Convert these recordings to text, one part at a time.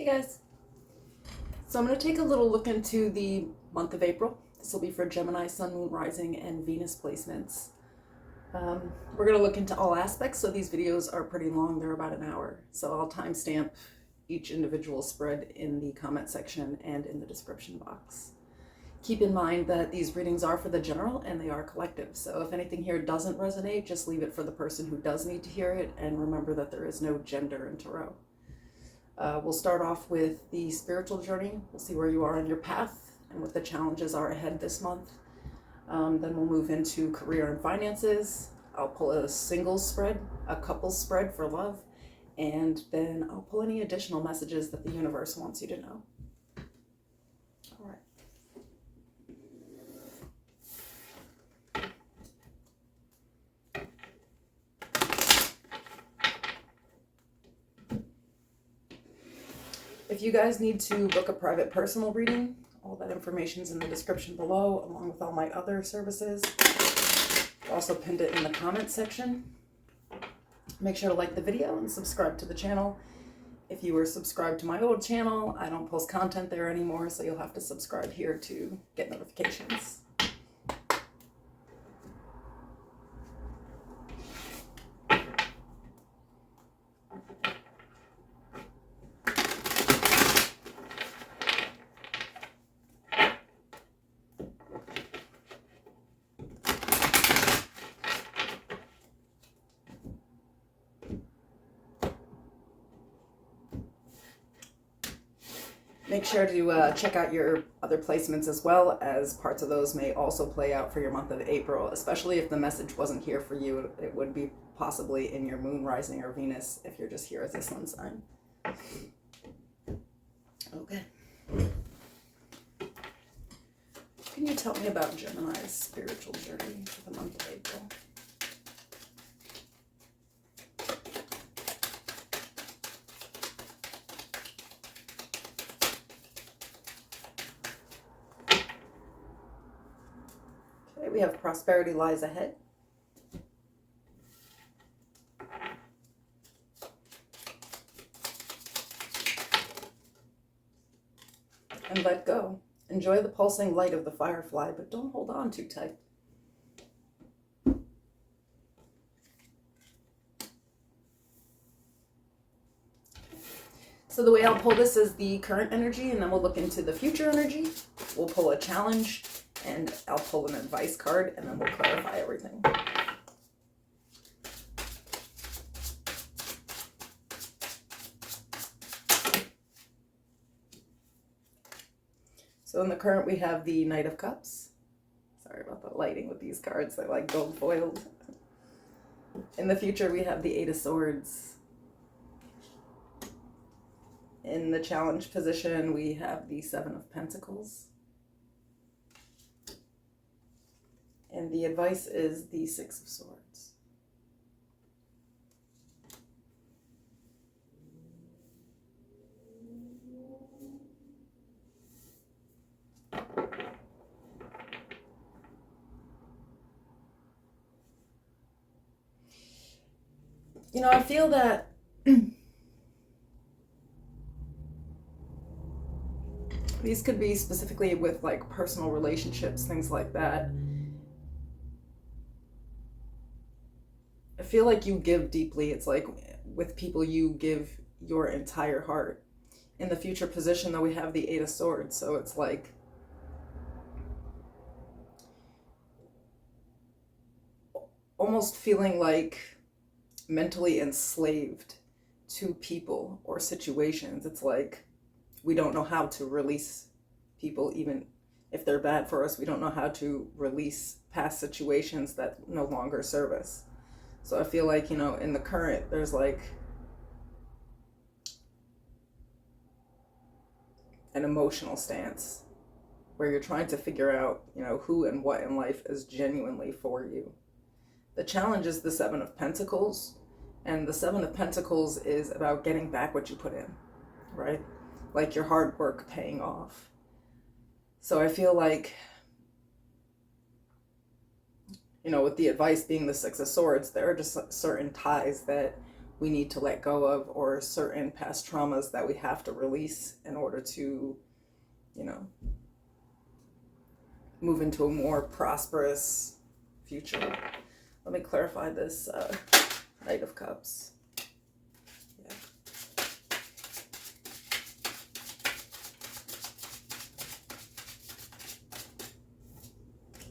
Hey guys. So I'm going to take a little look into the month of April. This will be for Gemini, Sun, Moon, Rising, and Venus placements. We're going to look into all aspects, so these videos are pretty long. They're about an hour. So I'll timestamp each individual spread in the comment section and in the description box. Keep in mind that these readings are for the general and they are collective. So if anything here doesn't resonate, just leave it for the person who does need to hear it, and remember that there is no gender in tarot. We'll start off with the spiritual journey. We'll see where you are on your path and what the challenges are ahead this month. Then we'll move into career and finances. I'll pull a singles spread, a couples spread for love, and then I'll pull any additional messages that the universe wants you to know. All right. If you guys need to book a private personal reading, all that information is in the description below, along with all my other services. I've also pinned it in the comments section. Make sure to like the video and subscribe to the channel. If you were subscribed to my old channel, I don't post content there anymore, so you'll have to subscribe here to get notifications. Make sure to check out your other placements as well, as parts of those may also play out for your month of April, especially if the message wasn't here for you. It would be possibly in your moon, rising, or Venus if you're just here as a sun sign. Okay. Can you tell me about Gemini's spiritual journey for the month of April? We have prosperity lies ahead. And let go. Enjoy the pulsing light of the firefly, but don't hold on too tight. So the way I'll pull this is the current energy, and then we'll look into the future energy. We'll pull a challenge, and I'll pull an advice card, and then we'll clarify everything. So in the current, we have the Knight of Cups. Sorry about the lighting with these cards. They're like gold foiled. In the future, we have the Eight of Swords. In the challenge position, we have the Seven of Pentacles. And the advice is the Six of Swords. You know, I feel that these could be specifically with like personal relationships, things like that. I feel like you give deeply. It's like with people you give your entire heart. In the future position, though, we have the Eight of Swords, so it's like almost feeling like mentally enslaved to people or situations. It's like we don't know how to release people, even if they're bad for us. We don't know how to release past situations that no longer serve us. So I feel like, you know, in the current, there's like an emotional stance where you're trying to figure out, you know, who and what in life is genuinely for you. The challenge is the Seven of Pentacles, and the Seven of Pentacles is about getting back what you put in, right? Like your hard work paying off. So I feel like, you know, with the advice being the Six of Swords, there are just certain ties that we need to let go of, or certain past traumas that we have to release in order to, you know, move into a more prosperous future. Let me clarify this Knight of Cups. Yeah.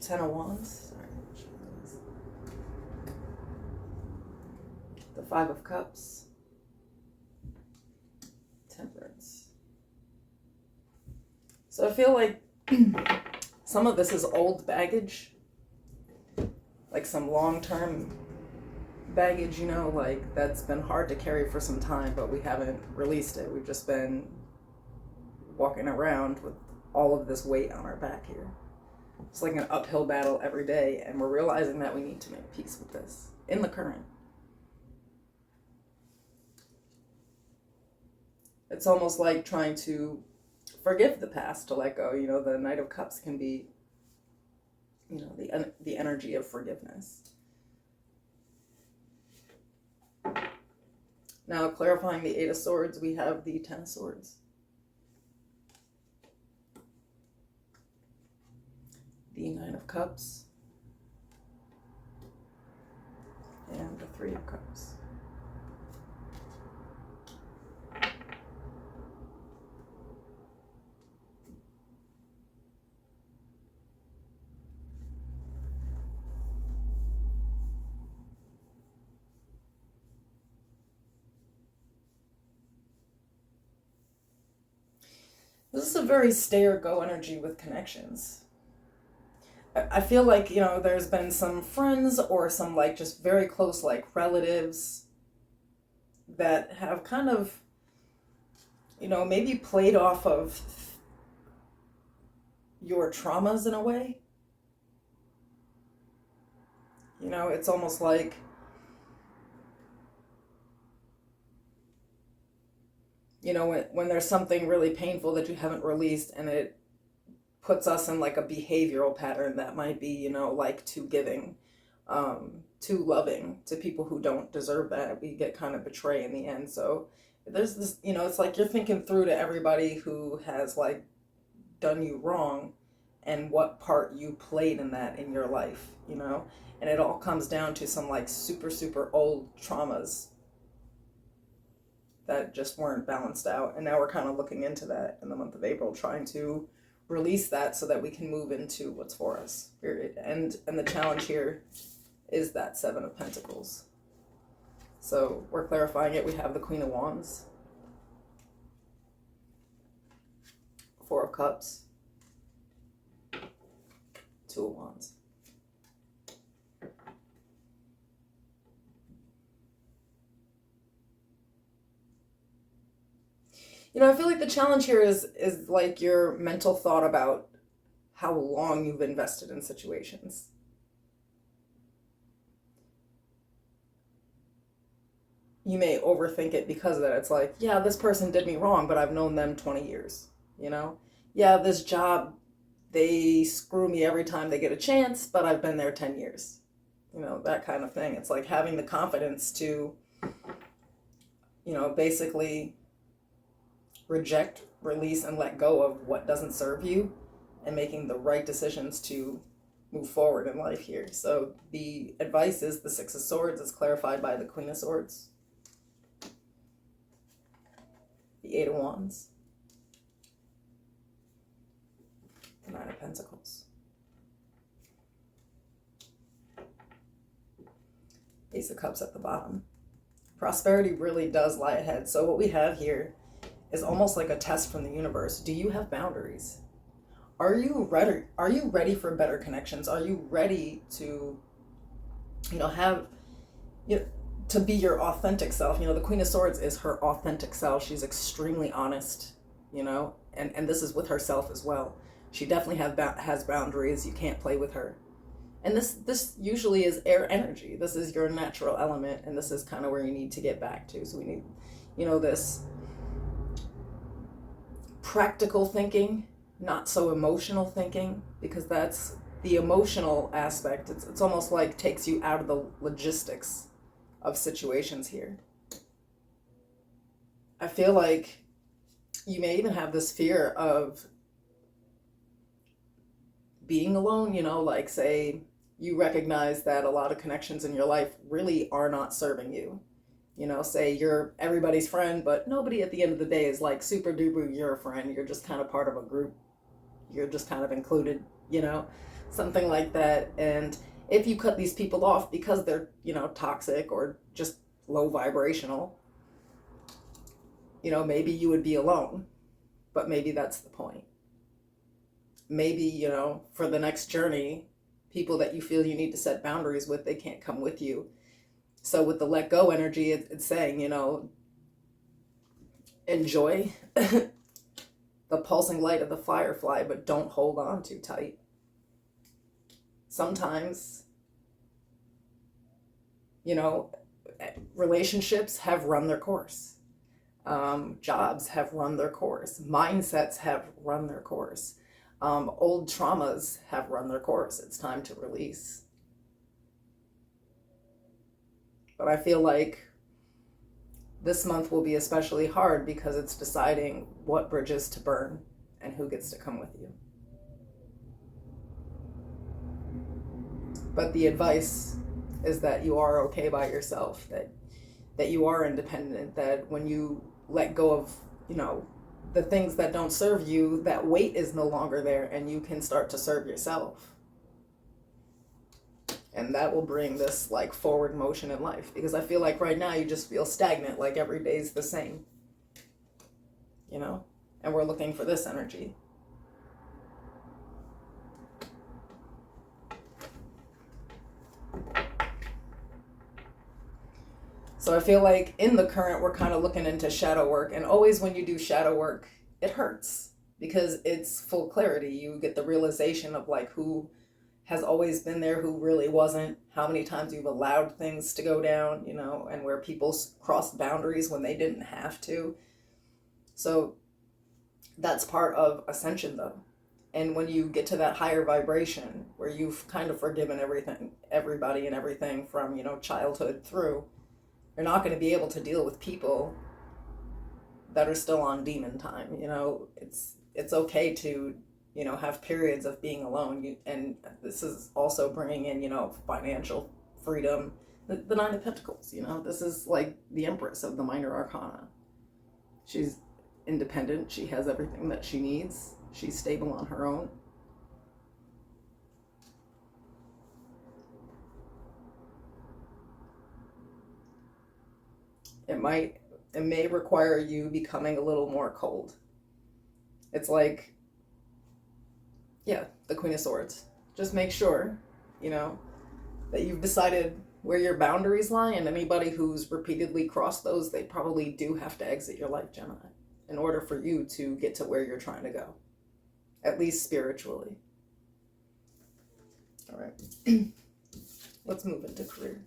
Ten of Wands. Sorry. The Five of Cups. Temperance. So I feel like some of this is old baggage, like some long-term baggage, you know, like that's been hard to carry for some time, but we haven't released it. We've just been walking around with all of this weight on our back here. It's like an uphill battle every day, and we're realizing that we need to make peace with this in the current. It's almost like trying to forgive the past, to let go. You know, the Knight of Cups can be, you know, the energy of forgiveness. Now, clarifying the Eight of Swords, we have the Ten of Swords. The Nine of Cups. And the Three of Cups. This is a very stay or go energy with connections. I feel like, you know, there's been some friends or some like just very close like relatives that have kind of, you know, maybe played off of your traumas in a way. You know, it's almost like, you know, when there's something really painful that you haven't released, and it puts us in like a behavioral pattern that might be, you know, like too giving, too loving to people who don't deserve that. We get kind of betrayed in the end. So there's this, you know, it's like you're thinking through to everybody who has like done you wrong and what part you played in that in your life, you know, and it all comes down to some like super, super old traumas that just weren't balanced out. And now we're kind of looking into that in the month of April, trying to release that so that we can move into what's for us, period. And the challenge here is that Seven of Pentacles. So we're clarifying it. We have the Queen of Wands, Four of Cups, Two of Wands. You know, I feel like the challenge here is like your mental thought about how long you've invested in situations. You may overthink it because of that. It's like, yeah, this person did me wrong, but I've known them 20 years, you know? Yeah, this job, they screw me every time they get a chance, but I've been there 10 years. You know, that kind of thing. It's like having the confidence to, you know, basically reject, release, and let go of what doesn't serve you, and making the right decisions to move forward in life here. So the advice is the Six of Swords is clarified by the Queen of Swords, the Eight of Wands, the Nine of Pentacles, Ace of Cups at the bottom. Prosperity really does lie ahead. So what we have here is almost like a test from the universe. Do you have boundaries? Are you ready? Are you ready for better connections? Are you ready to, you know, have, you know, to be your authentic self? You know, the Queen of Swords is her authentic self. She's extremely honest, you know, and this is with herself as well. She definitely has boundaries. You can't play with her. And this usually is air energy. This is your natural element, and this is kind of where you need to get back to. So we need, you know, this practical thinking, not so emotional thinking, because that's the emotional aspect. It's almost like takes you out of the logistics of situations here. I feel like you may even have this fear of being alone, like say you recognize that a lot of connections in your life really are not serving you. Say you're everybody's friend, but nobody at the end of the day is like super duper your friend. You're just kind of part of a group. You're just kind of included, something like that. And if you cut these people off because they're, toxic or just low vibrational, maybe you would be alone, but maybe that's the point. Maybe, for the next journey, people that you feel you need to set boundaries with, they can't come with you. So with the let go energy, it's saying, enjoy the pulsing light of the firefly, but don't hold on too tight. Sometimes, relationships have run their course. Jobs have run their course. Mindsets have run their course. Old traumas have run their course. It's time to release. But I feel like this month will be especially hard because it's deciding what bridges to burn and who gets to come with you. But the advice is that you are okay by yourself, that you are independent, that when you let go of, the things that don't serve you, that weight is no longer there and you can start to serve yourself. And that will bring this like forward motion in life, because I feel like right now you just feel stagnant, like every day's the same, and we're looking for this energy. So I feel like in the current, we're kind of looking into shadow work. And always when you do shadow work, it hurts because it's full clarity. You get the realization of like who has always been there, who really wasn't, how many times you've allowed things to go down, and where people crossed boundaries when they didn't have to. So that's part of ascension though. And when you get to that higher vibration where you've kind of forgiven everybody and everything from, childhood through, you're not going to be able to deal with people that are still on demon time. It's okay to, have periods of being alone. And this is also bringing in, financial freedom. The Nine of Pentacles, this is like the Empress of the Minor Arcana. She's independent. She has everything that she needs. She's stable on her own. It may require you becoming a little more cold. It's like, the Queen of Swords. Just make sure, that you've decided where your boundaries lie, and anybody who's repeatedly crossed those, they probably do have to exit your life, Gemini, in order for you to get to where you're trying to go, at least spiritually. All right. Let's move into career.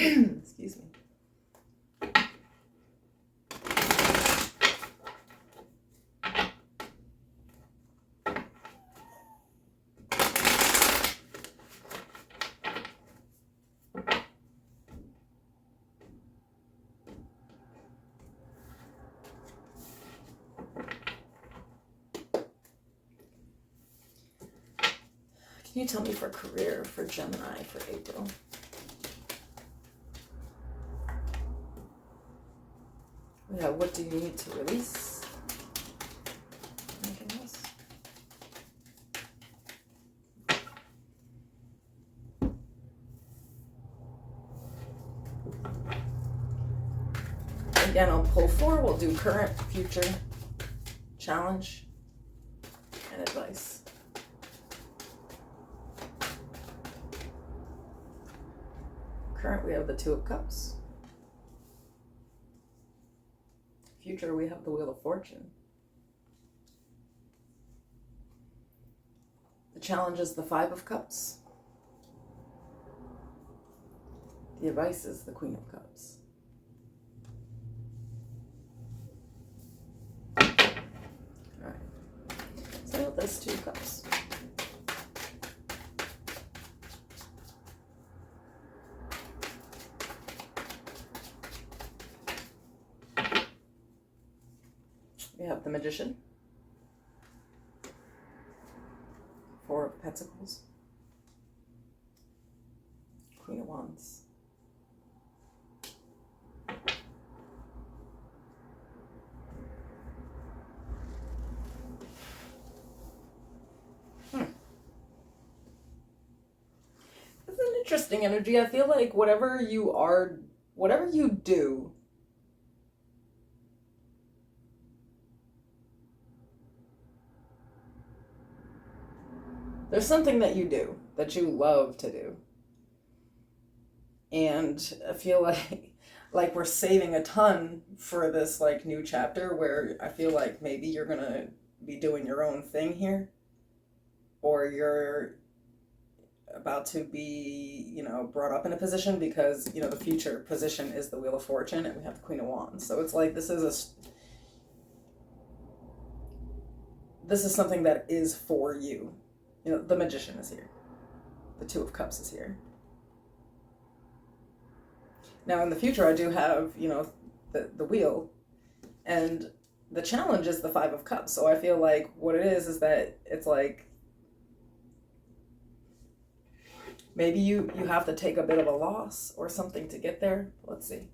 Excuse me. Can you tell me for career for Gemini for April? Yeah, what do you need to release? Anything else? Again, I'll pull 4. We'll do current, future, challenge, and advice. Current, we have the 2 of Cups. Future, we have the Wheel of Fortune. The challenge is the 5 of Cups. The advice is the Queen of Cups. Alright. So that's 2 cups. We have the Magician. 4 of Pentacles. Queen of Wands. It's an interesting energy. I feel like whatever you do, there's something that you do that you love to do. And I feel like we're saving a ton for this like new chapter where I feel like maybe you're going to be doing your own thing here, or you're about to be, brought up in a position because, the future position is the Wheel of Fortune and we have the Queen of Wands. So it's like this is something that is for you. The Magician is here. The 2 of Cups is here. Now in the future I do have, the wheel, and the challenge is the 5 of Cups. So I feel like what it is that it's like maybe you have to take a bit of a loss or something to get there. Let's see.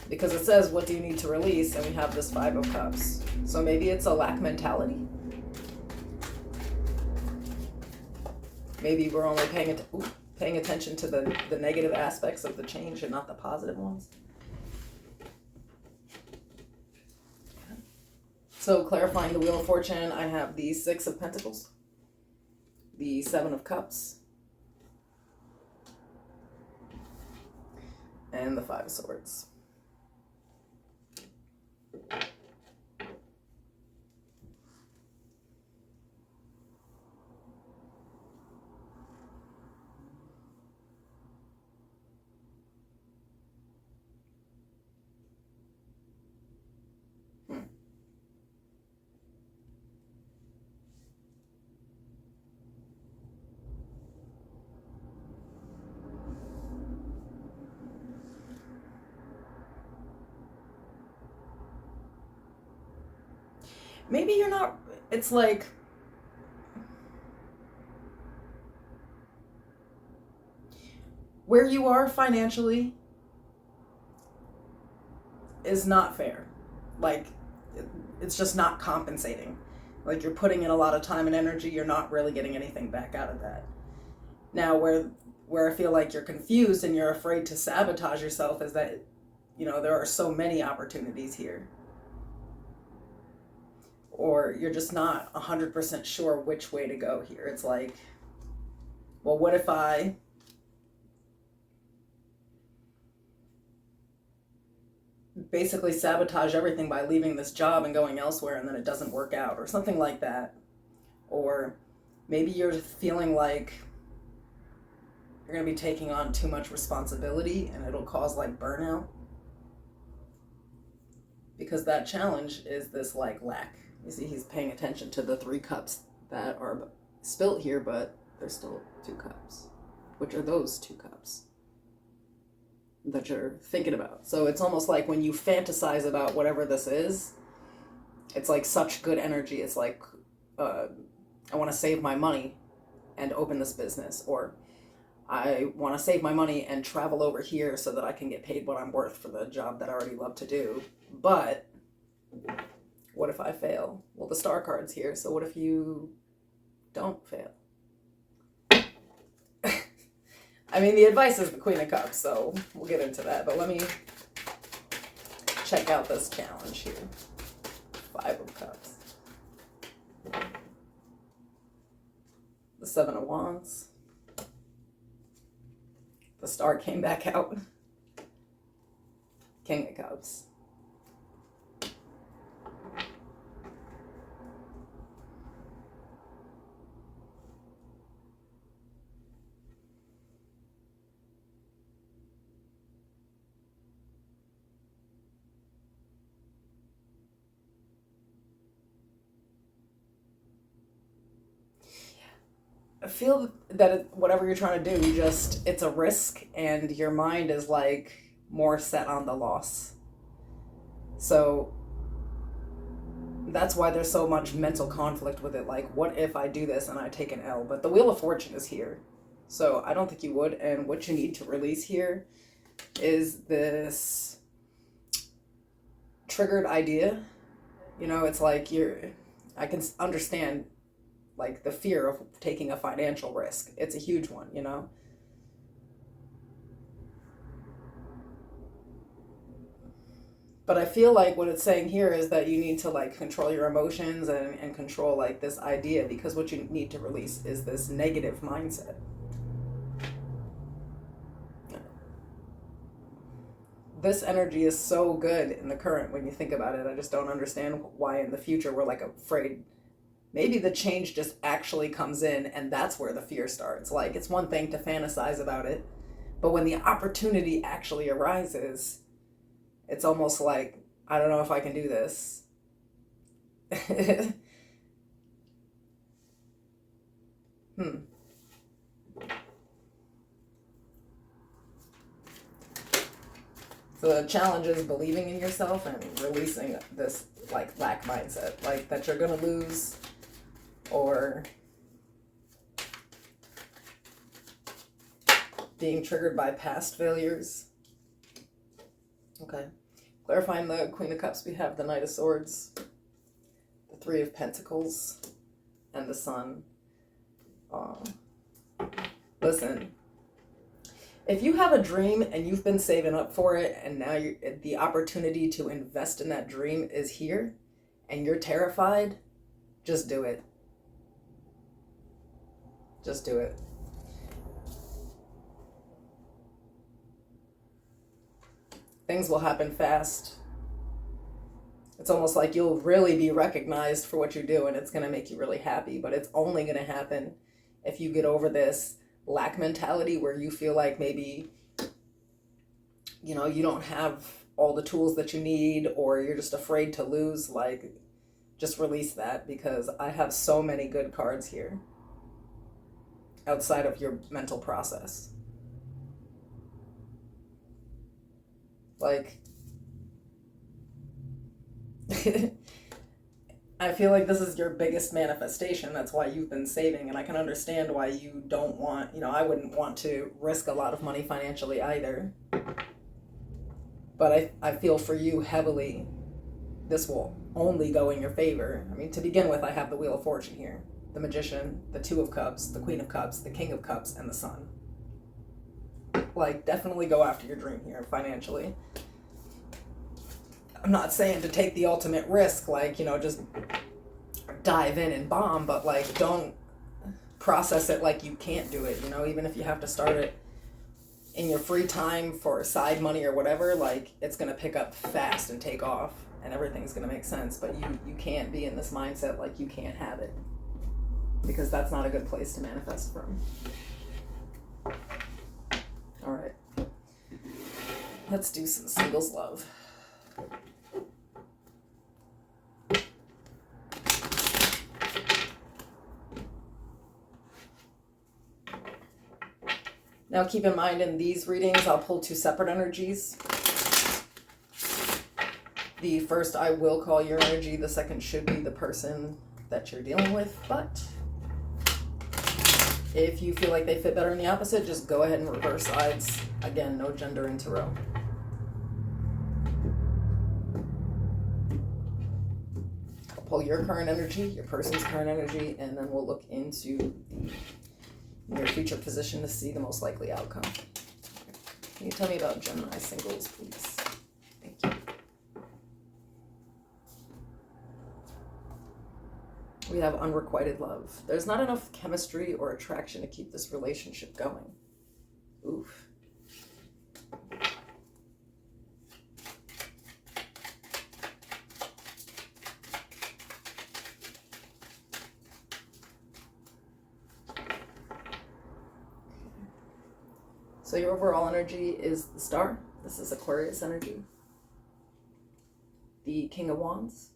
Because it says, what do you need to release? And we have this 5 of Cups. So maybe it's a lack mentality. Maybe we're only paying attention to the negative aspects of the change and not the positive ones. So clarifying the Wheel of Fortune, I have the 6 of Pentacles, the 7 of Cups, and the 5 of Swords. Maybe you're not, it's like, where you are financially is not fair. Like, it's just not compensating. Like, you're putting in a lot of time and energy, you're not really getting anything back out of that. Now, where I feel like you're confused and you're afraid to sabotage yourself is that, there are so many opportunities here. Or you're just not 100% sure which way to go here. It's like, well, what if I basically sabotage everything by leaving this job and going elsewhere and then it doesn't work out or something like that? Or maybe you're feeling like you're going to be taking on too much responsibility and it'll cause like burnout. Because that challenge is this like lack. You see, he's paying attention to the 3 cups that are spilt here, but there's still 2 cups. Which are those 2 cups that you're thinking about. So it's almost like when you fantasize about whatever this is, it's like such good energy. It's like, I want to save my money and open this business. Or I want to save my money and travel over here so that I can get paid what I'm worth for the job that I already love to do. But what if I fail? Well, the Star card's here, so what if you don't fail? I mean, the advice is the Queen of Cups, so we'll get into that. But let me check out this challenge here. 5 of Cups. The 7 of Wands. The Star came back out. King of Cups. I feel that whatever you're trying to do, it's a risk, and your mind is like more set on the loss. So that's why there's so much mental conflict with it. Like, what if I do this and I take an L? But the Wheel of Fortune is here. So I don't think you would. And what you need to release here is this triggered idea. You know, it's like I can understand like the fear of taking a financial risk. It's a huge one, you know? But I feel like what it's saying here is that you need to like control your emotions and control like this idea, because what you need to release is this negative mindset. This energy is so good in the current when you think about it. I just don't understand why in the future we're like afraid. Maybe the change just actually comes in, and that's where the fear starts. Like, it's one thing to fantasize about it, but when the opportunity actually arises, it's almost like, I don't know if I can do this. So the challenge is believing in yourself and releasing this like lack mindset, like that you're gonna lose, or being triggered by past failures. Okay. Clarifying the Queen of Cups, we have the Knight of Swords, the 3 of Pentacles, and the Sun. Listen, if you have a dream and you've been saving up for it, and now the opportunity to invest in that dream is here, and you're terrified, just do it. Just do it. Things will happen fast. It's almost like you'll really be recognized for what you do, and it's going to make you really happy. But it's only going to happen if you get over this lack mentality where you feel like maybe, you know, you don't have all the tools that you need, or you're just afraid to lose. Like, just release that, because I have so many good cards here outside of your mental process. Like, I feel like this is your biggest manifestation. That's why you've been saving, and I can understand why you don't want, you know, I wouldn't want to risk a lot of money financially either. But I feel for you heavily, this will only go in your favor. I mean, to begin with, I have the Wheel of Fortune here, the Magician, the 2 of Cups, the Queen of Cups, the King of Cups, and the Sun. Like, definitely go after your dream here financially. I'm not saying to take the ultimate risk, like, you know, just dive in and bomb, but like, don't process it like you can't do it, you know, even if you have to start it in your free time for side money or whatever, like, it's going to pick up fast and take off, and everything's going to make sense. But you can't be in this mindset like you can't have it, because that's not a good place to manifest from. All right, let's do some singles love. Now keep in mind, in these readings, I'll pull 2 separate energies. The first I will call your energy, the second should be the person that you're dealing with, but if you feel like they fit better in the opposite, just go ahead and reverse sides. Again, no gender in tarot. I'll pull your current energy, your person's current energy, and then we'll look into the near future position to see the most likely outcome. Can you tell me about Gemini singles, please? Thank you. We have unrequited love. There's not enough chemistry or attraction to keep this relationship going. Oof. So your overall energy is the Star. This is Aquarius energy. The King of Wands.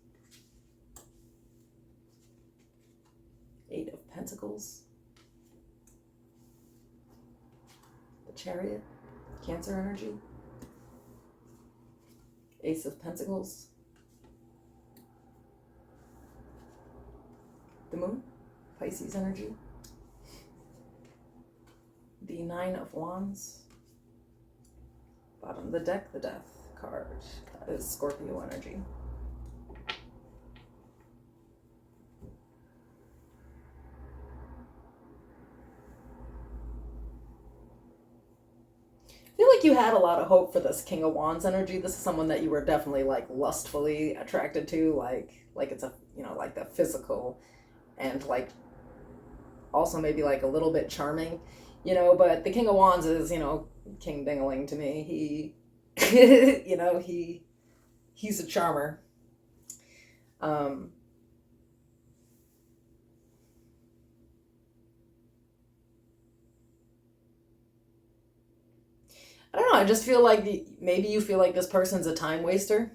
8 of Pentacles. The Chariot. Cancer energy. Ace of Pentacles. The Moon. Pisces energy. The 9 of Wands. Bottom of the deck, the Death card. That is Scorpio energy. I feel like you had a lot of hope for this King of Wands energy. This is someone that you were definitely like lustfully attracted to, like it's a, you know, like the physical, and like also maybe like a little bit charming, you know, but the King of Wands is, you know, King Dingaling to me. He you know, he's a charmer. I don't know, I just feel like maybe you feel like this person's a time waster.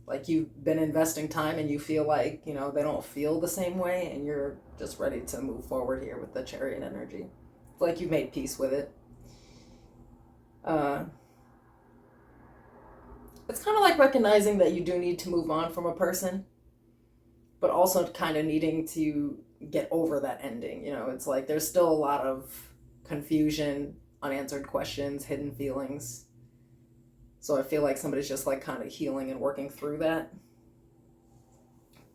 Like you've been investing time and you feel like, you know, they don't feel the same way, and you're just ready to move forward here with the Chariot energy. It's like you've made peace with it. It's kind of like recognizing that you do need to move on from a person, but also kind of needing to get over that ending. You know, it's like there's still a lot of confusion, unanswered questions, hidden feelings. So I feel like somebody's just like kind of healing and working through that.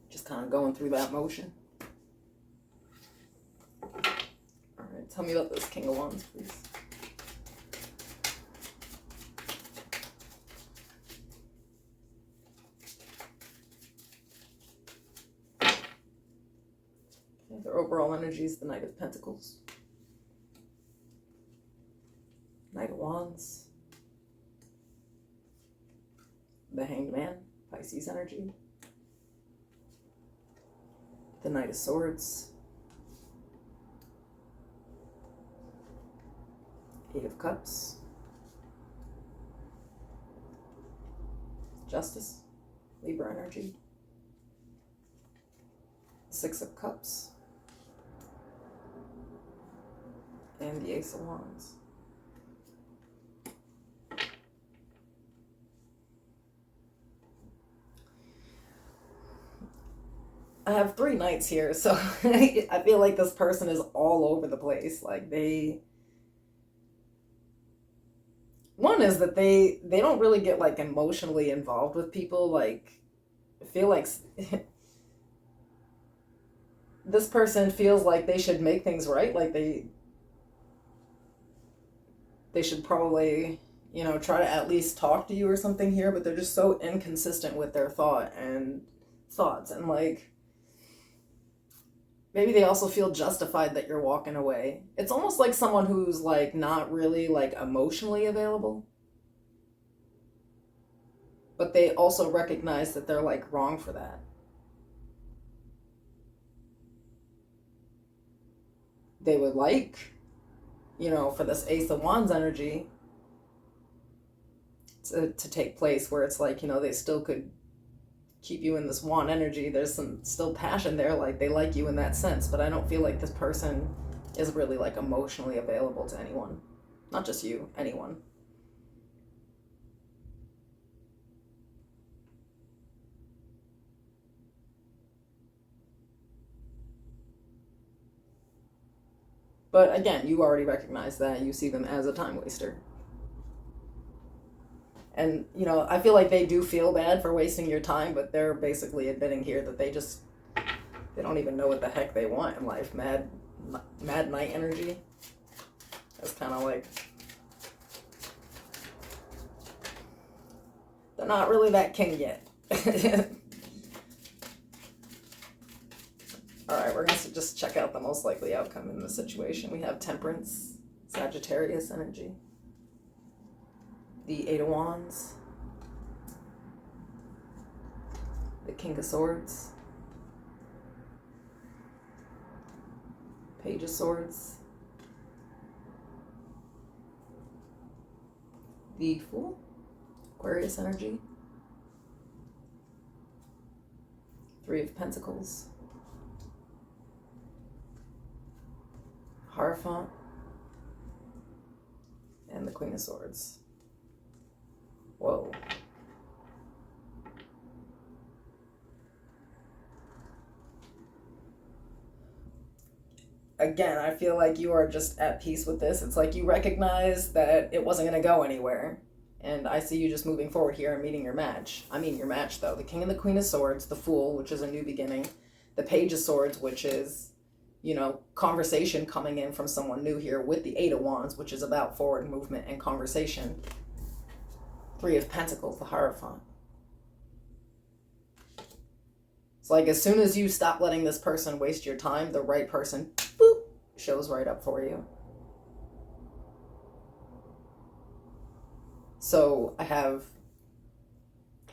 Just kind of going through that motion. All right, tell me about this King of Wands, please. Okay, their overall energy is the Knight of Pentacles. Knight of Wands. The Hanged Man, Pisces energy. The Knight of Swords. 8 of Cups. Justice, Libra energy. 6 of Cups. And the Ace of Wands. I have 3 knights here, so I feel like this person is all over the place. Like one is that they don't really get like emotionally involved with people. Like I feel like this person feels like they should make things right. Like they should probably, you know, try to at least talk to you or something here, but they're just so inconsistent with their thoughts and like maybe they also feel justified that you're walking away. It's almost like someone who's like not really like emotionally available, but they also recognize that they're like wrong for that. They would like, you know, for this Ace of Wands energy to take place where it's like, you know, they still could keep you in this wand energy. There's some still passion there, like they like you in that sense, but I don't feel like this person is really like emotionally available to anyone. Not just you, anyone. But again, you already recognize that. You see them as a time waster. And, you know, I feel like they do feel bad for wasting your time, but they're basically admitting here that they don't even know what the heck they want in life. Mad Knight energy. That's kind of like, they're not really that king yet. All right, we're going to just check out the most likely outcome in this situation. We have Temperance, Sagittarius energy, the Eight of Wands, the King of Swords, Page of Swords, the Fool, Aquarius energy, Three of Pentacles, Hierophant, and the Queen of Swords. Whoa. Again, I feel like you are just at peace with this. It's like you recognize that it wasn't going to go anywhere. And I see you just moving forward here and meeting your match. I mean your match, though. The King and the Queen of Swords, the Fool, which is a new beginning. The Page of Swords, which is, you know, conversation coming in from someone new here, with the Eight of Wands, which is about forward movement and conversation. Three of Pentacles, the Hierophant. It's like as soon as you stop letting this person waste your time, the right person, boop, shows right up for you. So I have,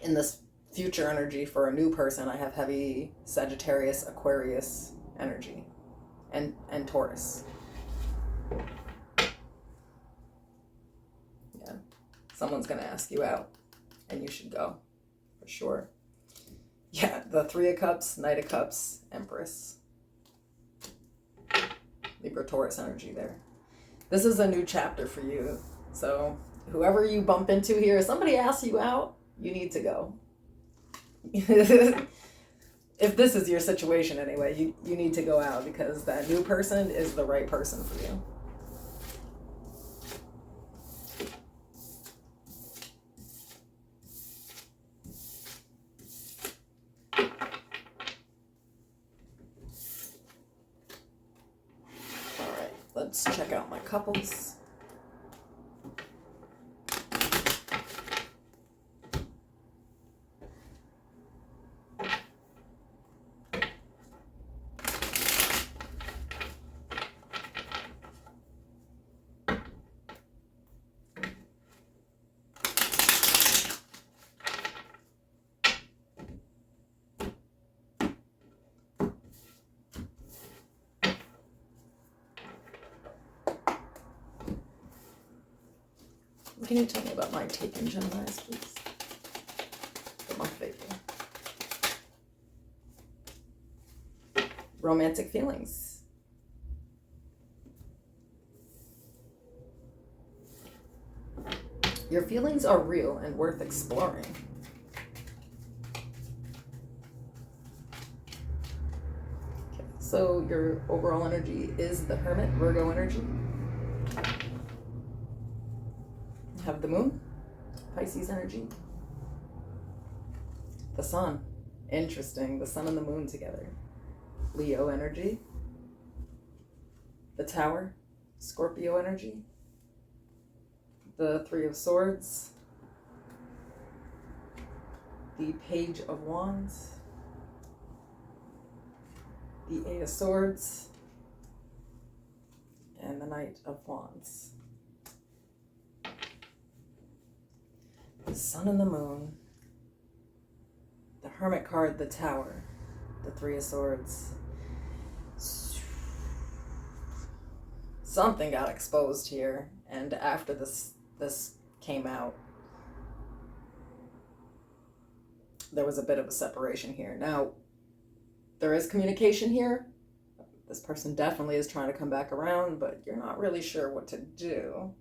in this future energy for a new person, I have heavy Sagittarius, Aquarius energy, and Taurus. Yeah, someone's going to ask you out, and you should go, for sure. Yeah, the Three of Cups, Knight of Cups, Empress. Libra, Taurus energy there. This is a new chapter for you. So whoever you bump into here, if somebody asks you out, you need to go. If this is your situation anyway, you need to go out, because that new person is the right person for you. Let's check out my couples. Can you tell me about my taken Geminis, please? The month of April. Romantic feelings. Your feelings are real and worth exploring. Okay, so your overall energy is the Hermit, Virgo energy. Have the Moon, Pisces energy, the Sun, interesting, the Sun and the Moon together, Leo energy, the Tower, Scorpio energy, the Three of Swords, the Page of Wands, the Eight of Swords, and the Knight of Wands. The Sun and the Moon, the Hermit card, the Tower, the Three of Swords. Something got exposed here, and after this came out, there was a bit of a separation here. Now, there is communication here. This person definitely is trying to come back around, but you're not really sure what to do.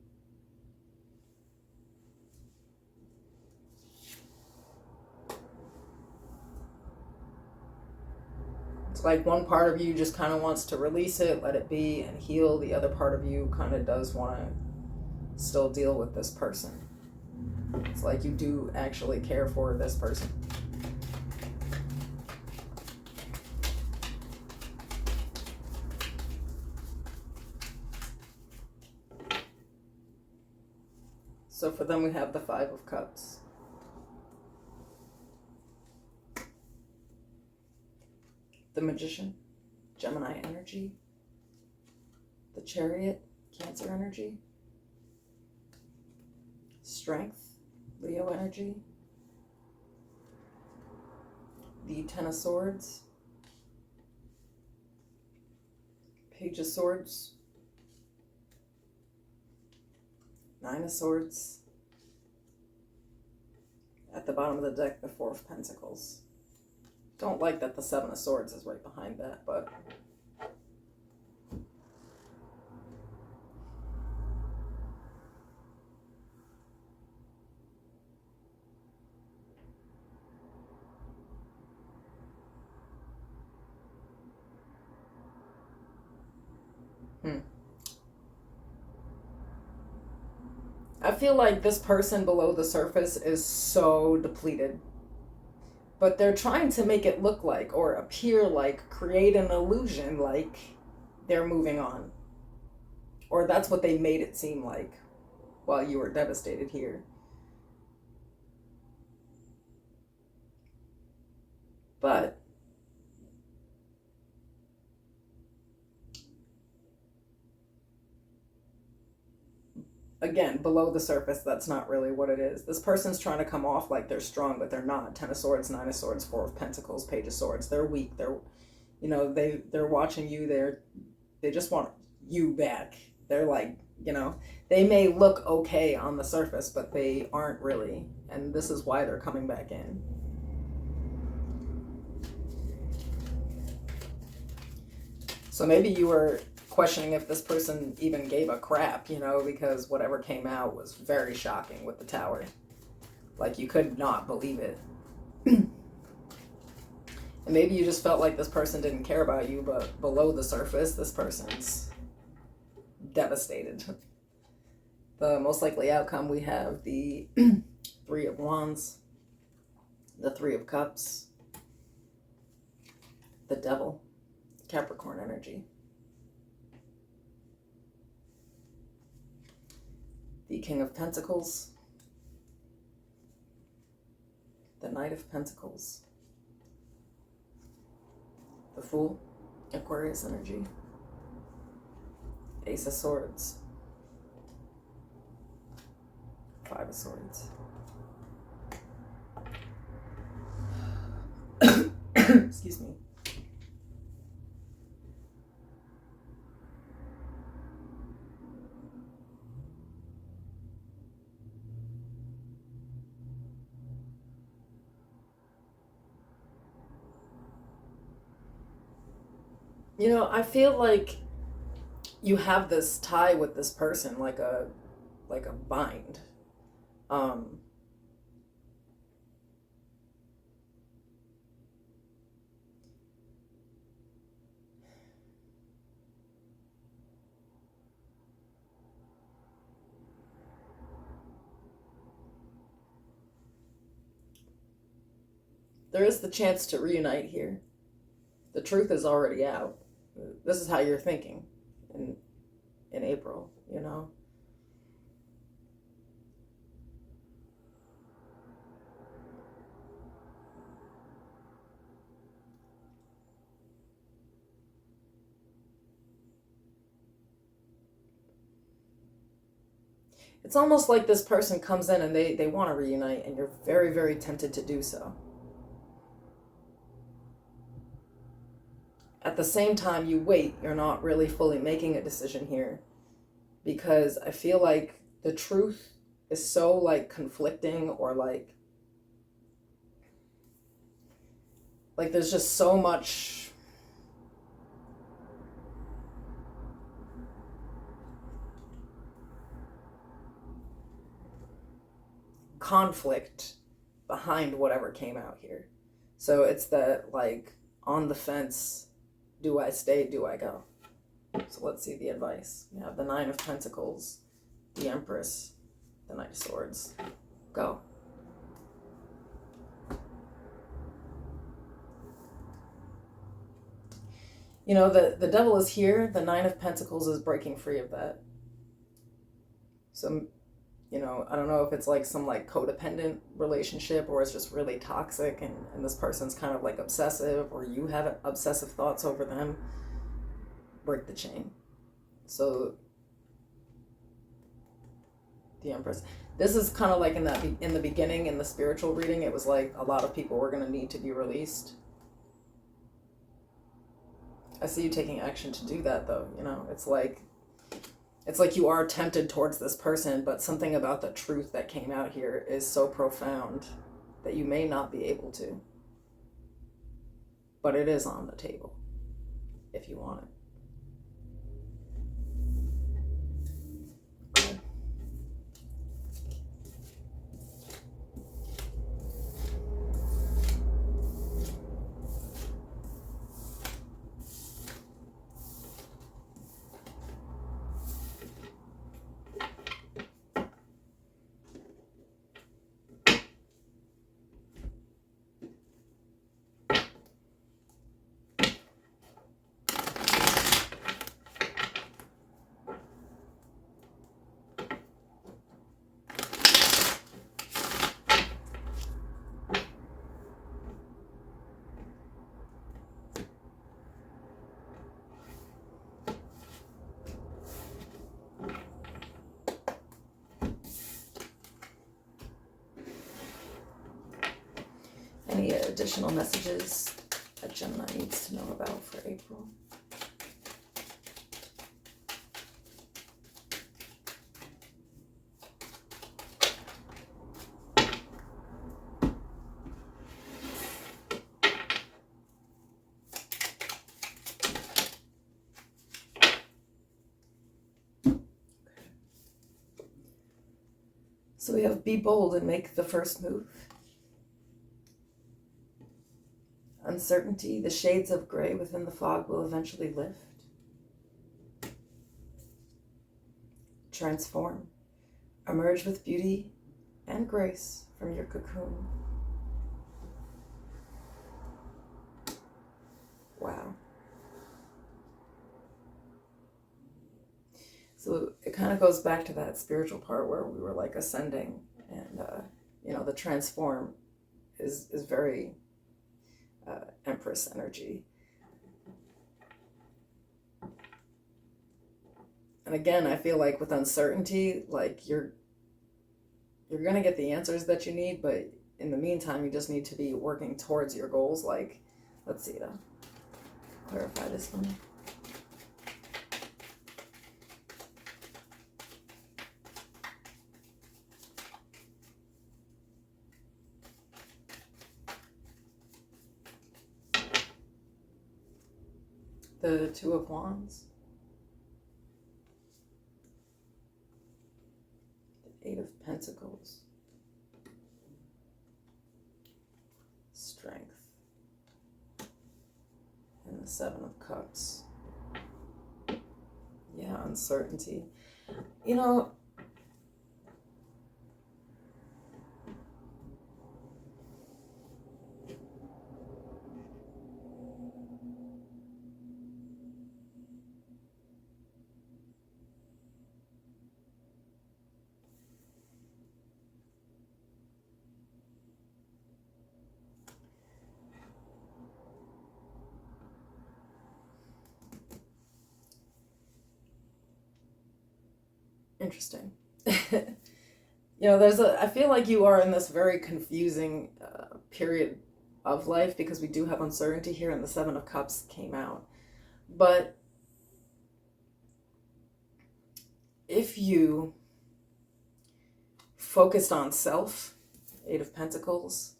It's like one part of you just kind of wants to release it, let it be, and heal. The other part of you kind of does want to still deal with this person. It's like you do actually care for this person. So for them, we have the Five of Cups. The Magician, Gemini energy. The Chariot, Cancer energy. Strength, Leo energy. The Ten of Swords. Page of Swords. Nine of Swords. At the bottom of the deck, the Four of Pentacles. Don't like that the Seven of Swords is right behind that, but... I feel like this person below the surface is so depleted. But they're trying to make it look like, or appear like, create an illusion like they're moving on. Or that's what they made it seem like while you were devastated here. But again, below the surface, that's not really what it is. This person's trying to come off like they're strong, but they're not. Ten of Swords, Nine of Swords, Four of Pentacles, Page of Swords. They're weak. They're, you know, they're watching you. They just want you back. They're like, you know, they may look okay on the surface, but they aren't really. And this is why they're coming back in. So maybe you were questioning if this person even gave a crap, you know, because whatever came out was very shocking with the Tower. Like, you could not believe it. And maybe you just felt like this person didn't care about you, but below the surface, this person's devastated. The most likely outcome, we have the Three of Wands, the Three of Cups, the Devil, Capricorn energy. The King of Pentacles, the Knight of Pentacles, the Fool, Aquarius energy, Ace of Swords, Five of Swords. Excuse me. You know, I feel like you have this tie with this person, like a bind. There is the chance to reunite here. The truth is already out. This is how you're thinking in April, you know? It's almost like this person comes in and they want to reunite, and you're very, very tempted to do so. At the same time, you wait. You're not really fully making a decision here, because I feel like the truth is so like conflicting, or like there's just so much conflict behind whatever came out here. So it's that, like, on the fence. Do I stay? Do I go? So let's see the advice. We have the Nine of Pentacles, the Empress, the Knight of Swords. Go. You know, the Devil is here. The Nine of Pentacles is breaking free of that. So, you know, I don't know if it's like some like codependent relationship, or it's just really toxic, and this person's kind of like obsessive, or you have obsessive thoughts over them. break the chain. So the Empress. This is kind of like in the beginning, in the spiritual reading, it was like a lot of people were going to need to be released. I see you taking action to do that, though. You know, it's like you are tempted towards this person, but something about the truth that came out here is so profound that you may not be able to. But it is on the table if you want it. Any additional messages that Gemini needs to know about for April? So we have be bold and make the first move. Uncertainty, the shades of gray within the fog will eventually lift. Transform. Emerge with beauty and grace from your cocoon. Wow. So it kind of goes back to that spiritual part where we were like ascending, and the transform is very Empress energy. And again, I feel like with uncertainty, like you're gonna get the answers that you need, but in the meantime, you just need to be working towards your goals. Like, let's see, clarify this for me. The Two of Wands. The Eight of Pentacles. Strength. And the Seven of Cups. Yeah, uncertainty. You know, interesting. I feel like you are in this very confusing period of life because we do have uncertainty here, and the Seven of Cups came out. But if you focused on self, Eight of Pentacles,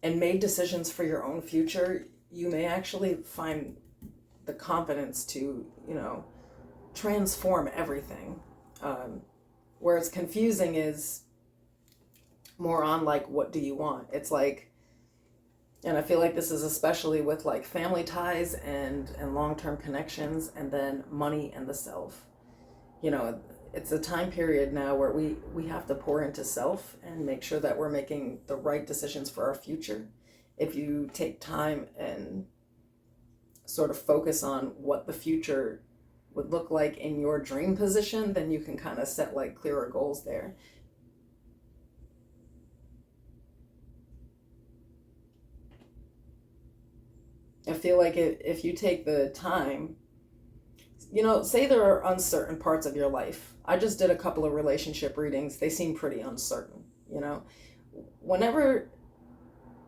and made decisions for your own future, you may actually find the confidence to, transform everything. Whereas confusing is more on like, what do you want? It's like, and I feel like this is especially with like family ties and long-term connections, and then money and the self. It's a time period now where we have to pour into self and make sure that we're making the right decisions for our future. If you take time and sort of focus on what the future would look like in your dream position, then you can kind of set like clearer goals there. I feel like if you take the time you know, say there are uncertain parts of your life. I just did a couple of relationship readings. They seem pretty uncertain, you know. Whenever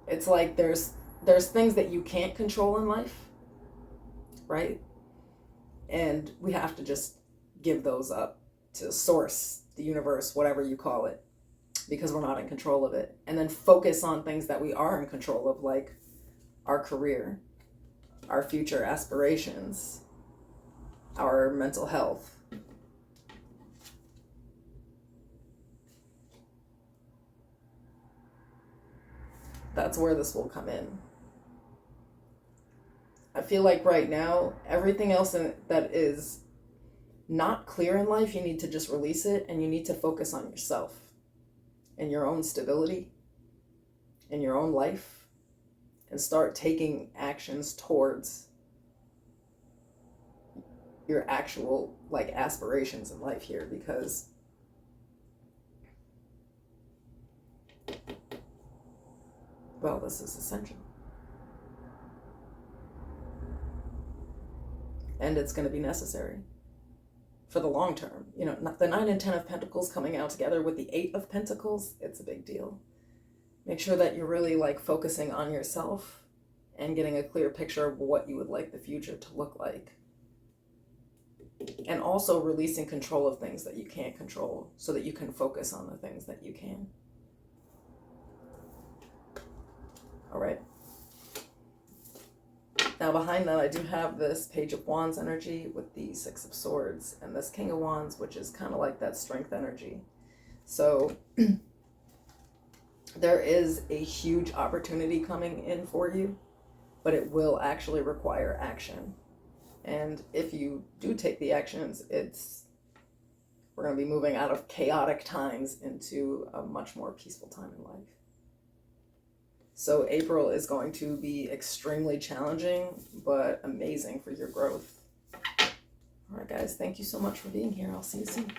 it's like there's things that you can't control in life, right? And we have to just give those up to source, the universe, whatever you call it, because we're not in control of it. And then focus on things that we are in control of, like our career, our future aspirations, our mental health. That's where this will come in. I feel like right now, everything else that is not clear in life, you need to just release it, and you need to focus on yourself and your own stability in your own life, and start taking actions towards your actual like aspirations in life here, because well, this is essential. And it's going to be necessary for the long term. You know, the 9 and 10 of Pentacles coming out together with the 8 of Pentacles, it's a big deal. Make sure that you're really like focusing on yourself and getting a clear picture of what you would like the future to look like. And also releasing control of things that you can't control so that you can focus on the things that you can. All right. Now behind that, I do have this Page of Wands energy with the 6 of Swords and this King of Wands, which is kind of like that strength energy. So there is a huge opportunity coming in for you, but it will actually require action. And if you do take the actions, we're going to be moving out of chaotic times into a much more peaceful time in life. So April is going to be extremely challenging, but amazing for your growth. All right, guys, thank you so much for being here. I'll see you soon.